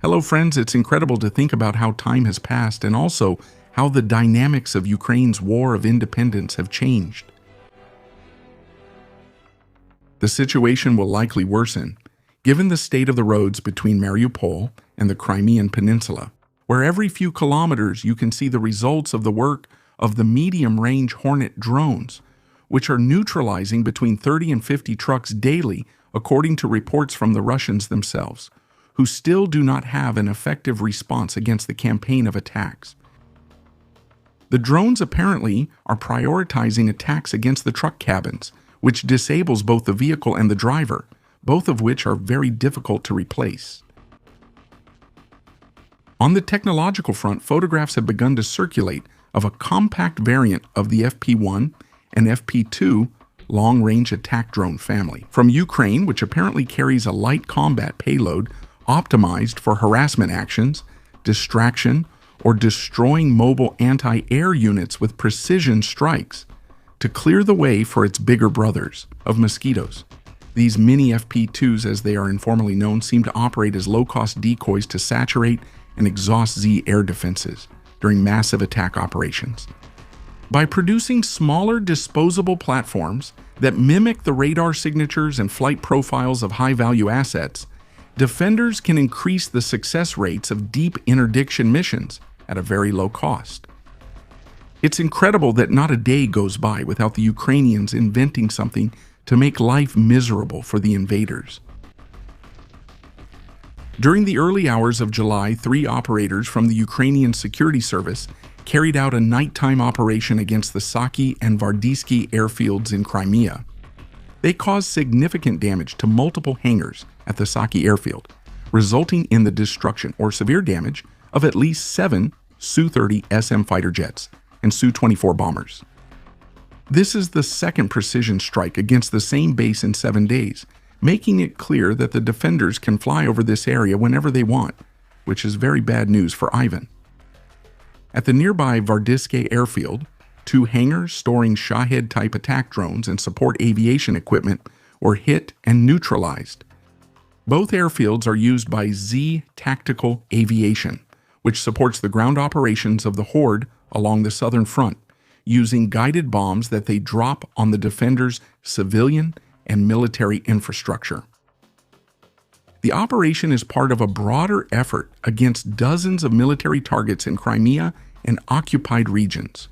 Hello friends, it's incredible to think about how time has passed and also how the dynamics of Ukraine's war of independence have changed. The situation will likely worsen, given the state of the roads between Mariupol and the Crimean Peninsula, where every few kilometers you can see the results of the work of the medium-range Hornet drones, which are neutralizing between 30 and 50 trucks daily, according to reports from the Russians themselves, who still do not have an effective response against the campaign of attacks. The drones apparently are prioritizing attacks against the truck cabins, which disables both the vehicle and the driver, both of which are very difficult to replace. On the technological front, photographs have begun to circulate of a compact variant of the FP-1 and FP-2 long-range attack drone family from Ukraine, which apparently carries a light combat payload optimized for harassment actions, distraction, or destroying mobile anti-air units with precision strikes to clear the way for its bigger brothers of Mosquitoes. These mini FP-2s, as they are informally known, seem to operate as low-cost decoys to saturate and exhaust Z air defenses during massive attack operations. By producing smaller disposable platforms that mimic the radar signatures and flight profiles of high-value assets, defenders can increase the success rates of deep interdiction missions at a very low cost. It's incredible that not a day goes by without the Ukrainians inventing something to make life miserable for the invaders. During the early hours of July, 3 operators from the Ukrainian Security Service carried out a nighttime operation against the Saki and Vardysky airfields in Crimea. They caused significant damage to multiple hangars at the Saki airfield, resulting in the destruction or severe damage of at least 7 Su-30 SM fighter jets and Su-24 bombers. This is the second precision strike against the same base in 7 days, making it clear that the defenders can fly over this area whenever they want, which is very bad news for Ivan. At the nearby Vardysky airfield, 2 hangars storing Shahed-type attack drones and support aviation equipment were hit and neutralized. Both airfields are used by Z Tactical Aviation, which supports the ground operations of the Horde along the southern front, using guided bombs that they drop on the defenders' civilian and military infrastructure. The operation is part of a broader effort against dozens of military targets in Crimea and occupied regions,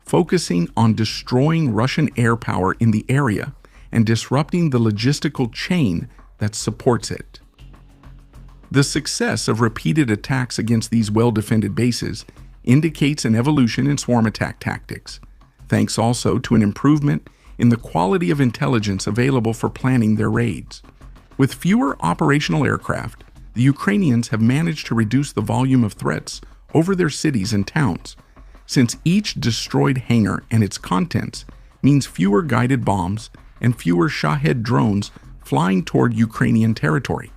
focusing on destroying Russian air power in the area and disrupting the logistical chain that supports it. The success of repeated attacks against these well-defended bases indicates an evolution in swarm attack tactics, thanks also to an improvement in the quality of intelligence available for planning their raids. With fewer operational aircraft, the Ukrainians have managed to reduce the volume of threats over their cities and towns, since each destroyed hangar and its contents means fewer guided bombs and fewer Shahed drones flying toward Ukrainian territory.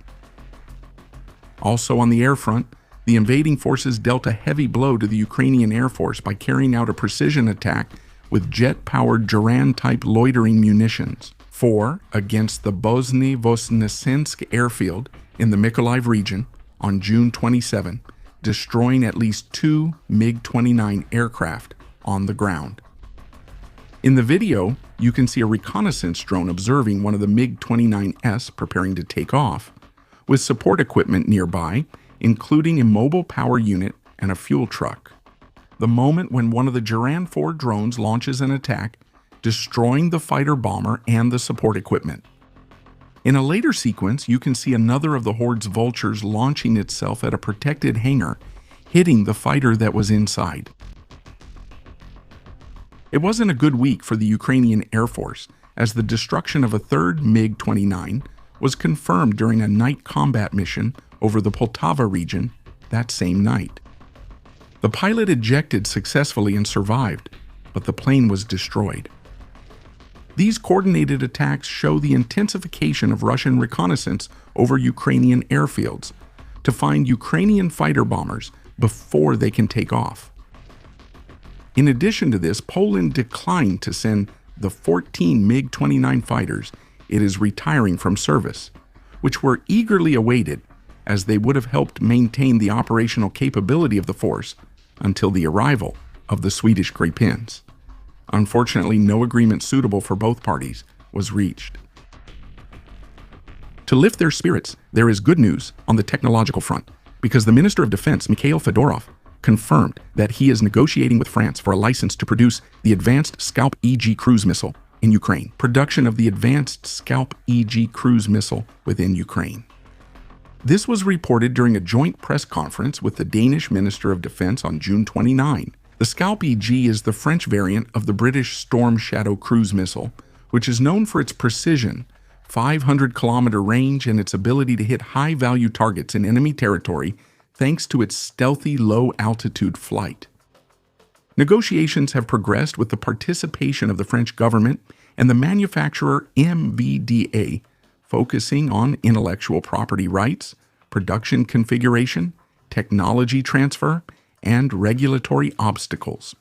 Also on the air front, the invading forces dealt a heavy blow to the Ukrainian Air Force by carrying out a precision attack with jet-powered Duran-type loitering munitions. 4 against the Bosny-Vosnesensk airfield in the Mykolaiv region on June 27, destroying at least 2 MiG-29 aircraft on the ground. In the video, you can see a reconnaissance drone observing one of the MiG-29S preparing to take off, with support equipment nearby, including a mobile power unit and a fuel truck. The moment when one of the Duran-4 drones launches an attack, destroying the fighter bomber and the support equipment. In a later sequence, you can see another of the Horde's vultures launching itself at a protected hangar, hitting the fighter that was inside. It wasn't a good week for the Ukrainian Air Force, as the destruction of a third MiG-29 was confirmed during a night combat mission over the Poltava region that same night. The pilot ejected successfully and survived, but the plane was destroyed. These coordinated attacks show the intensification of Russian reconnaissance over Ukrainian airfields to find Ukrainian fighter bombers before they can take off. In addition to this, Poland declined to send the 14 MiG-29 fighters it is retiring from service, which were eagerly awaited as they would have helped maintain the operational capability of the force until the arrival of the Swedish Gripens. Unfortunately, no agreement suitable for both parties was reached. To lift their spirits, there is good news on the technological front, because the Minister of Defense, Mikhail Fedorov, confirmed that he is negotiating with France for a license to produce the advanced SCALP-EG cruise missile in Ukraine. Production of the advanced SCALP-EG cruise missile within Ukraine. This was reported during a joint press conference with the Danish Minister of Defense on June 29. The SCALP-EG is the French variant of the British Storm Shadow cruise missile, which is known for its precision, 500-kilometer range, and its ability to hit high-value targets in enemy territory thanks to its stealthy low-altitude flight. Negotiations have progressed with the participation of the French government and the manufacturer MBDA, focusing on intellectual property rights, production configuration, technology transfer, and regulatory obstacles.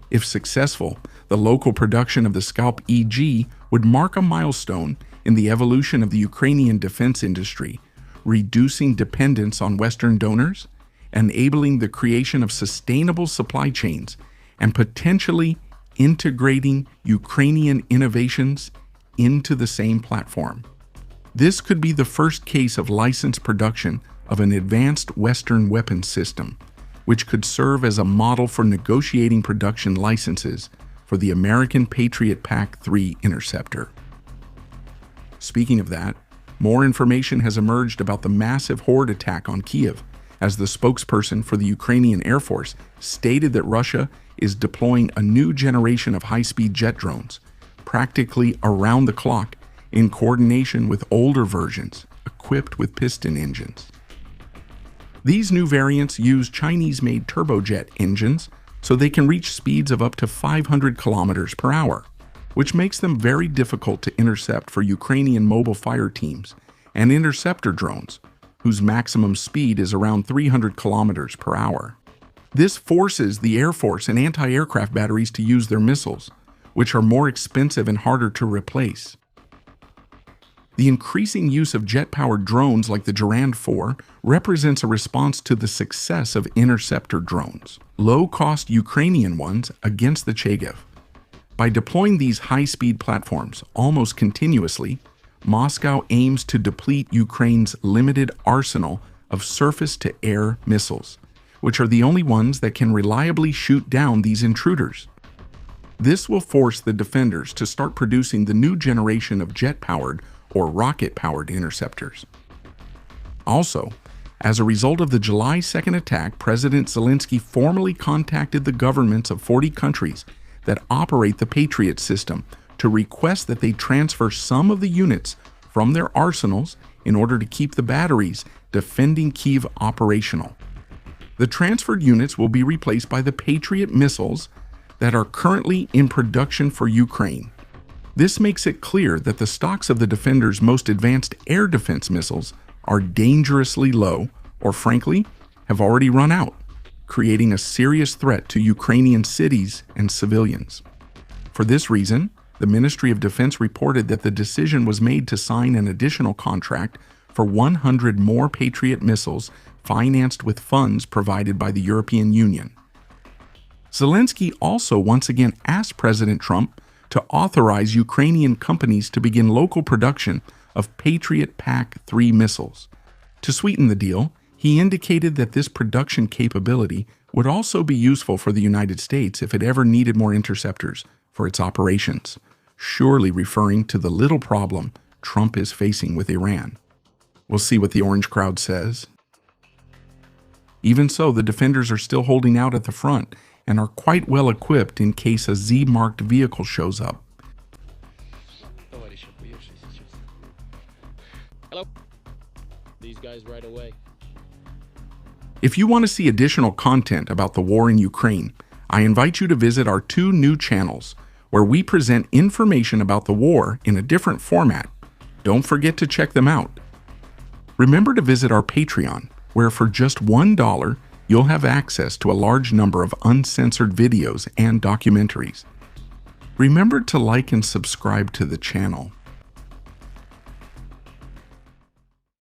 If successful, the local production of the SCALP-EG would mark a milestone in the evolution of the Ukrainian defense industry, reducing dependence on Western donors, enabling the creation of sustainable supply chains, and potentially integrating Ukrainian innovations into the same platform. This could be the first case of licensed production of an advanced Western weapons system, which could serve as a model for negotiating production licenses for the American Patriot PAC-3 interceptor. Speaking of that, more information has emerged about the massive horde attack on Kyiv, as the spokesperson for the Ukrainian Air Force stated that Russia is deploying a new generation of high-speed jet drones, practically around the clock, in coordination with older versions equipped with piston engines. These new variants use Chinese-made turbojet engines so they can reach speeds of up to 500 kilometers per hour, which makes them very difficult to intercept for Ukrainian mobile fire teams and interceptor drones, whose maximum speed is around 300 kilometers per hour. This forces the Air Force and anti-aircraft batteries to use their missiles, which are more expensive and harder to replace. The increasing use of jet-powered drones like the Durand 4 represents a response to the success of interceptor drones, low-cost Ukrainian ones, against the Chagiv. By deploying these high-speed platforms almost continuously, Moscow aims to deplete Ukraine's limited arsenal of surface-to-air missiles, which are the only ones that can reliably shoot down these intruders. This will force the defenders to start producing the new generation of jet-powered or rocket-powered interceptors. Also, as a result of the July 2nd attack, President Zelensky formally contacted the governments of 40 countries that operate the Patriot system to request that they transfer some of the units from their arsenals in order to keep the batteries defending Kyiv operational. The transferred units will be replaced by the Patriot missiles that are currently in production for Ukraine. This makes it clear that the stocks of the defenders' most advanced air defense missiles are dangerously low, or frankly, have already run out, creating a serious threat to Ukrainian cities and civilians. For this reason, the Ministry of Defense reported that the decision was made to sign an additional contract for 100 more Patriot missiles financed with funds provided by the European Union. Zelensky also once again asked President Trump to authorize Ukrainian companies to begin local production of Patriot PAC-3 missiles. To sweeten the deal, he indicated that this production capability would also be useful for the United States if it ever needed more interceptors for its operations, surely referring to the little problem Trump is facing with Iran. We'll see what the orange crowd says. Even so, the defenders are still holding out at the front and are quite well equipped in case a Z-marked vehicle shows up. Hello. These guys right away. If you want to see additional content about the war in Ukraine, I invite you to visit our 2 new channels, where we present information about the war in a different format. Don't forget to check them out. Remember to visit our Patreon, where for just $1, you'll have access to a large number of uncensored videos and documentaries. Remember to like and subscribe to the channel.